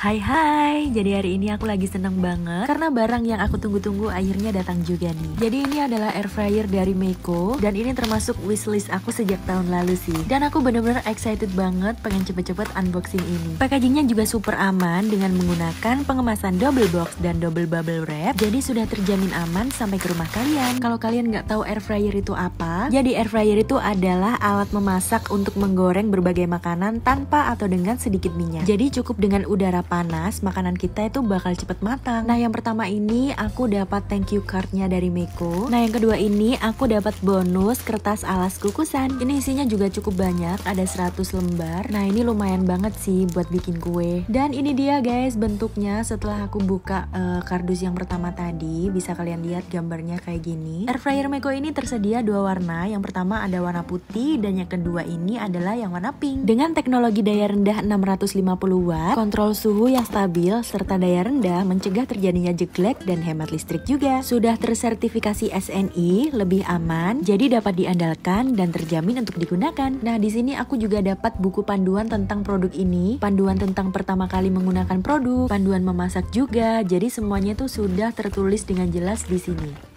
Hai, jadi hari ini aku lagi seneng banget karena barang yang aku tunggu-tunggu akhirnya datang juga nih. Jadi ini adalah air fryer dari Meiko dan ini termasuk wishlist aku sejak tahun lalu sih. Dan aku bener-bener excited banget pengen cepet-cepet unboxing ini. Packagingnya juga super aman dengan menggunakan pengemasan double box dan double bubble wrap. Jadi sudah terjamin aman sampai ke rumah kalian. Kalau kalian nggak tahu air fryer itu apa, jadi air fryer itu adalah alat memasak untuk menggoreng berbagai makanan tanpa atau dengan sedikit minyak. Jadi cukup dengan udara panas, makanan kita itu bakal cepet matang. Nah, yang pertama ini aku dapat thank you cardnya dari Meiko. Nah, yang kedua ini aku dapat bonus kertas alas kukusan. Ini isinya juga cukup banyak, ada 100 lembar. Nah, ini lumayan banget sih buat bikin kue. Dan ini dia guys bentuknya setelah aku buka kardus yang pertama tadi. Bisa kalian lihat gambarnya kayak gini. Air fryer Meiko ini tersedia dua warna. Yang pertama ada warna putih dan yang kedua ini adalah yang warna pink. Dengan teknologi daya rendah 650 watt, kontrol suhu yang stabil, serta daya rendah mencegah terjadinya jeglek dan hemat listrik juga. Sudah tersertifikasi SNI, lebih aman, jadi dapat diandalkan dan terjamin untuk digunakan. Nah, di sini aku juga dapat buku panduan tentang produk ini, panduan tentang pertama kali menggunakan produk, panduan memasak juga. Jadi semuanya tuh sudah tertulis dengan jelas di sini.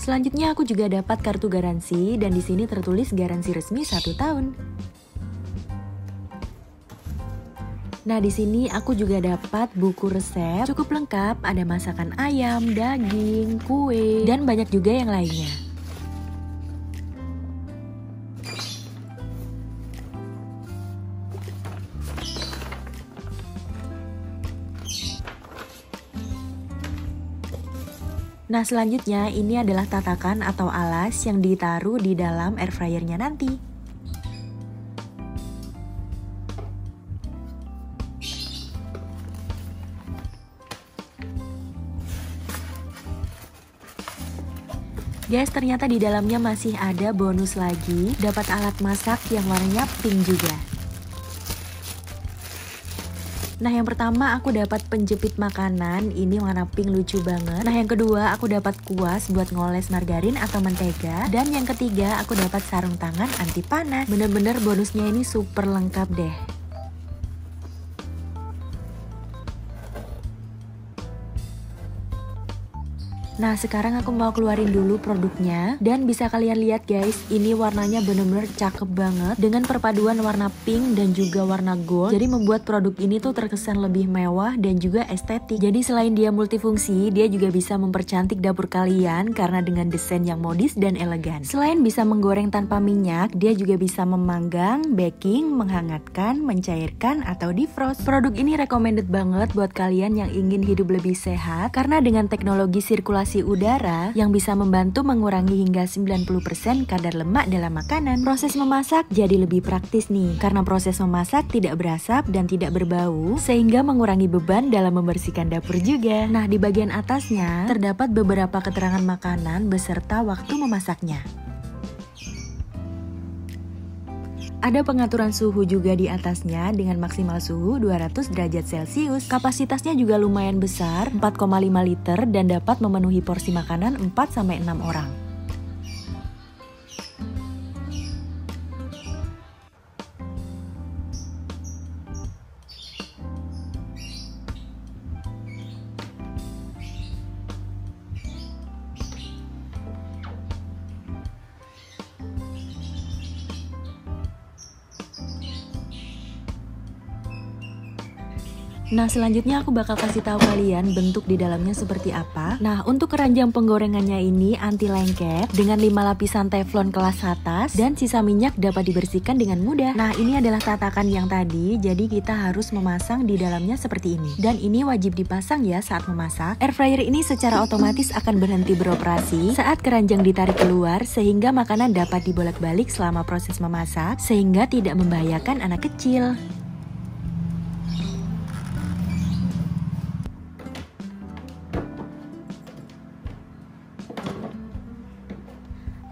Selanjutnya aku juga dapat kartu garansi dan di sini tertulis garansi resmi 1 tahun. Nah, di sini aku juga dapat buku resep cukup lengkap, ada masakan ayam, daging, kue, dan banyak juga yang lainnya. Nah, selanjutnya ini adalah tatakan atau alas yang ditaruh di dalam air fryernya nanti. Guys, ternyata di dalamnya masih ada bonus lagi, dapat alat masak yang warnanya pink juga. Nah, yang pertama aku dapat penjepit makanan, ini warna pink lucu banget. Nah, yang kedua aku dapat kuas buat ngoles margarin atau mentega. Dan yang ketiga aku dapat sarung tangan anti panas. Bener-bener bonusnya ini super lengkap deh. Nah, sekarang aku mau keluarin dulu produknya. Dan bisa kalian lihat guys, ini warnanya bener-bener cakep banget. Dengan perpaduan warna pink dan juga warna gold. Jadi membuat produk ini tuh terkesan lebih mewah dan juga estetik. Jadi selain dia multifungsi, dia juga bisa mempercantik dapur kalian karena dengan desain yang modis dan elegan. Selain bisa menggoreng tanpa minyak, dia juga bisa memanggang, baking, menghangatkan, mencairkan, atau defrost. Produk ini recommended banget buat kalian yang ingin hidup lebih sehat karena dengan teknologi sirkulasi udara yang bisa membantu mengurangi hingga 90% kadar lemak dalam makanan. Proses memasak jadi lebih praktis nih, karena proses memasak tidak berasap dan tidak berbau, sehingga mengurangi beban dalam membersihkan dapur juga. Nah, di bagian atasnya terdapat beberapa keterangan makanan beserta waktu memasaknya. Ada pengaturan suhu juga di atasnya dengan maksimal suhu 200 derajat Celcius. Kapasitasnya juga lumayan besar, 4,5 liter dan dapat memenuhi porsi makanan 4-6 orang. Nah, selanjutnya aku bakal kasih tahu kalian bentuk di dalamnya seperti apa. Nah, untuk keranjang penggorengannya ini anti lengket dengan 5 lapisan teflon kelas atas dan sisa minyak dapat dibersihkan dengan mudah. Nah, ini adalah tatakan yang tadi, jadi kita harus memasang di dalamnya seperti ini. Dan ini wajib dipasang ya saat memasak. Air fryer ini secara otomatis akan berhenti beroperasi saat keranjang ditarik keluar sehingga makanan dapat dibolak-balik selama proses memasak sehingga tidak membahayakan anak kecil.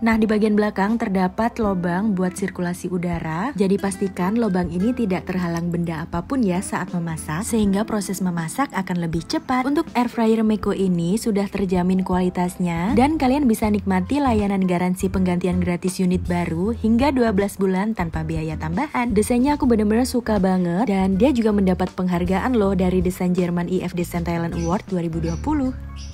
Nah, di bagian belakang terdapat lubang buat sirkulasi udara. Jadi pastikan lubang ini tidak terhalang benda apapun ya saat memasak, sehingga proses memasak akan lebih cepat. Untuk air fryer Meiko ini sudah terjamin kualitasnya dan kalian bisa nikmati layanan garansi penggantian gratis unit baru hingga 12 bulan tanpa biaya tambahan. Desainnya aku bener-bener suka banget dan dia juga mendapat penghargaan loh dari desain Jerman IF Design Thailand Award 2020.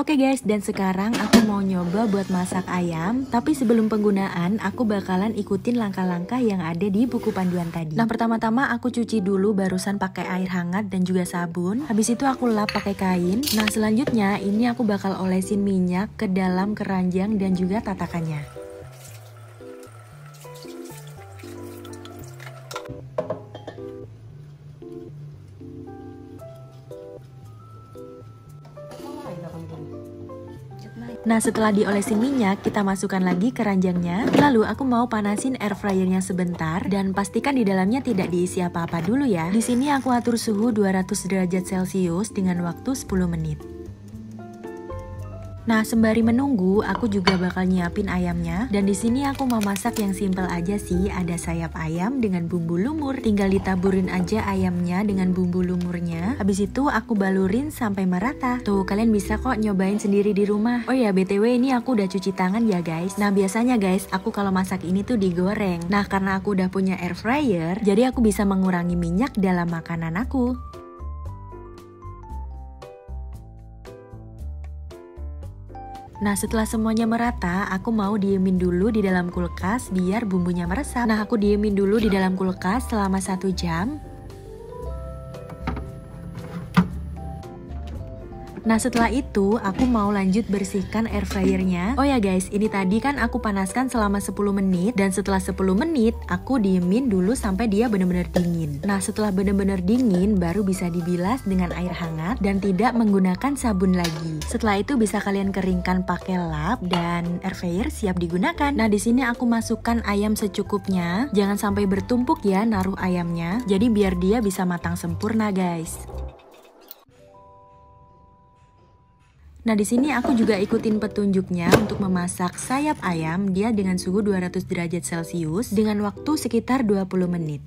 Oke guys, dan sekarang aku mau nyoba buat masak ayam. Tapi sebelum penggunaan, aku bakalan ikutin langkah-langkah yang ada di buku panduan tadi. Nah, pertama-tama aku cuci dulu barusan pakai air hangat dan juga sabun. Habis itu aku lap pakai kain. Nah, selanjutnya ini aku bakal olesin minyak ke dalam keranjang dan juga tatakannya. Nah, setelah diolesin minyak, kita masukkan lagi keranjangnya. Lalu aku mau panasin air fryernya sebentar dan pastikan di dalamnya tidak diisi apa-apa dulu ya. Di sini aku atur suhu 200 derajat Celcius dengan waktu 10 menit. Nah, sembari menunggu, aku juga bakal nyiapin ayamnya. Dan di sini aku mau masak yang simple aja sih. Ada sayap ayam dengan bumbu lumur. Tinggal ditaburin aja ayamnya dengan bumbu lumurnya. Habis itu aku balurin sampai merata. Tuh, kalian bisa kok nyobain sendiri di rumah. Oh ya, BTW ini aku udah cuci tangan ya guys. Nah, biasanya guys, aku kalau masak ini tuh digoreng. Nah, karena aku udah punya air fryer, jadi aku bisa mengurangi minyak dalam makanan aku. Nah, setelah semuanya merata, aku mau diemin dulu di dalam kulkas biar bumbunya meresap. Nah, aku diemin dulu di dalam kulkas selama 1 jam. Nah, setelah itu aku mau lanjut bersihkan air fryernya. Oh ya guys, ini tadi kan aku panaskan selama 10 menit. Dan setelah 10 menit, aku diemin dulu sampai dia benar-benar dingin. Nah, setelah benar-benar dingin, baru bisa dibilas dengan air hangat dan tidak menggunakan sabun lagi. Setelah itu bisa kalian keringkan pakai lap dan air fryer siap digunakan. Nah, di sini aku masukkan ayam secukupnya. Jangan sampai bertumpuk ya naruh ayamnya. Jadi biar dia bisa matang sempurna guys. Nah, di sini aku juga ikutin petunjuknya untuk memasak sayap ayam dia dengan suhu 200 derajat Celcius dengan waktu sekitar 20 menit.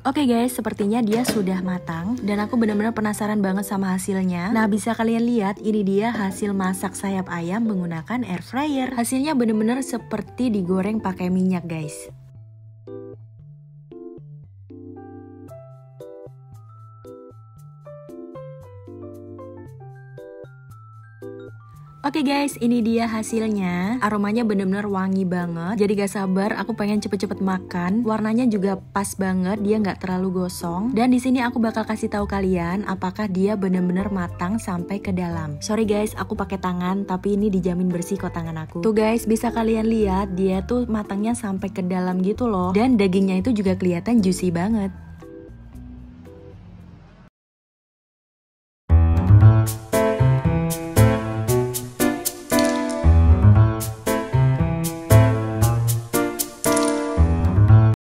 Oke guys, sepertinya dia sudah matang dan aku benar-benar penasaran banget sama hasilnya. Nah, bisa kalian lihat ini dia hasil masak sayap ayam menggunakan air fryer. Hasilnya benar-benar seperti digoreng pakai minyak guys. Oke guys, ini dia hasilnya. Aromanya bener-bener wangi banget. Jadi gak sabar, aku pengen cepet-cepet makan. Warnanya juga pas banget, dia nggak terlalu gosong. Dan di sini aku bakal kasih tahu kalian apakah dia bener-bener matang sampai ke dalam. Sorry guys, aku pakai tangan, tapi ini dijamin bersih kok tangan aku. Tuh guys, bisa kalian lihat dia tuh matangnya sampai ke dalam gitu loh. Dan dagingnya itu juga kelihatan juicy banget.